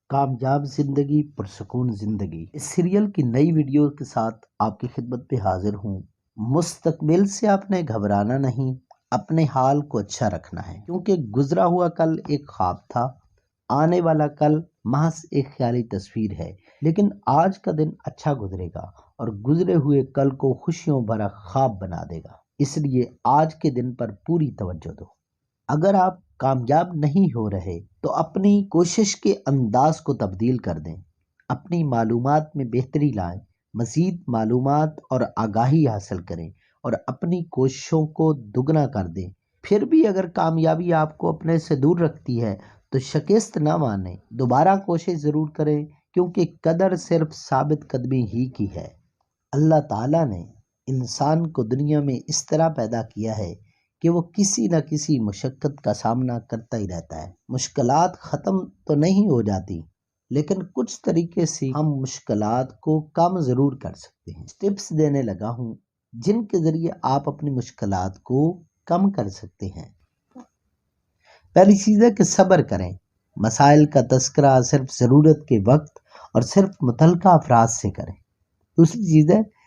کامیاب زندگی پرسکون زندگی اس سیریل کی نئی ویڈیو کے ساتھ آپ کی خدمت پہ حاضر ہوں۔ مستقبل سے آپ نے گھبرانا نہیں، اپنے حال کو اچھا رکھنا ہے، کیونکہ گزرا ہوا کل ایک خواب تھا، آنے والا کل محض ایک خیالی تصویر ہے، لیکن آج کا دن اچھا گزرے گا اور گزرے ہوئے کل کو خوشیوں بھرا خواب بنا دے گا۔ اس لیے آج کے دن پر پوری توجہ دو۔ اگر آپ کامیاب نہیں ہو رہے تو اپنی کوشش کے انداز کو تبدیل کر دیں، اپنی معلومات میں بہتری لائیں، مزید معلومات اور آگاہی حاصل کریں اور اپنی کوششوں کو دگنا کر دیں۔ پھر بھی اگر کامیابی آپ کو اپنے سے دور رکھتی ہے تو شکست نہ مانیں، دوبارہ کوشش ضرور کریں، کیونکہ قدر صرف ثابت قدمی ہی کی ہے۔ اللہ تعالیٰ نے انسان کو دنیا میں اس طرح پیدا کیا ہے کہ وہ کسی نہ کسی مشقت کا سامنا کرتا ہی رہتا ہے۔ مشکلات ختم تو نہیں ہو جاتی، لیکن کچھ طریقے سے ہم مشکلات کو کم ضرور کر سکتے ہیں۔ ٹپس دینے لگا ہوں جن کے ذریعے آپ اپنی مشکلات کو کم کر سکتے ہیں۔ پہلی چیز ہے کہ صبر کریں۔ مسائل کا تذکرہ صرف ضرورت کے وقت اور صرف متعلقہ افراد سے کریں۔ دوسری چیز ہے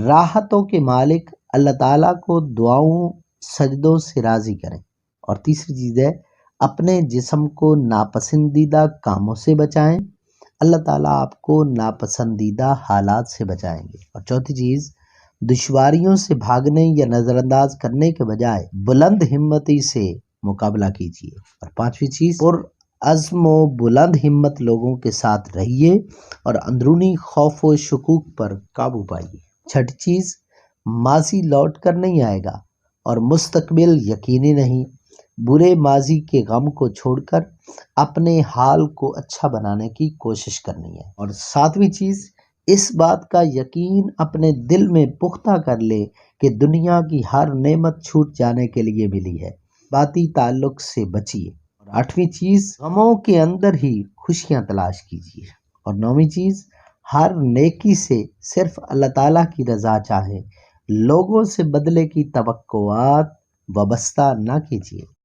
راحتوں کے مالک اللہ تعالیٰ کو دعاؤں سجدوں سے راضی کریں۔ اور تیسری چیز ہے اپنے جسم کو ناپسندیدہ کاموں سے بچائیں، اللہ تعالیٰ آپ کو ناپسندیدہ حالات سے بچائیں گے۔ اور چوتھی چیز دشواریوں سے بھاگنے یا نظر انداز کرنے کے بجائے بلند ہمتی سے مقابلہ کیجیے۔ اور پانچویں چیز عزم و بلند ہمت لوگوں کے ساتھ رہیے اور اندرونی خوف و شکوک پر قابو پائیے۔ چھٹی چیز ماضی لوٹ کر نہیں آئے گا اور مستقبل یقینی نہیں، برے ماضی کے غم کو چھوڑ کر اپنے حال کو اچھا بنانے کی کوشش کرنی ہے۔ اور ساتویں چیز اس بات کا یقین اپنے دل میں پختہ کر لے کہ دنیا کی ہر نعمت چھوٹ جانے کے لیے ملی ہے، باطی تعلق سے بچیے۔ اور آٹھویں چیز غموں کے اندر ہی خوشیاں تلاش کیجیے۔ اور نویں چیز ہر نیکی سے صرف اللہ تعالیٰ کی رضا چاہیں، لوگوں سے بدلے کی توقعات وابستہ نہ کیجیے۔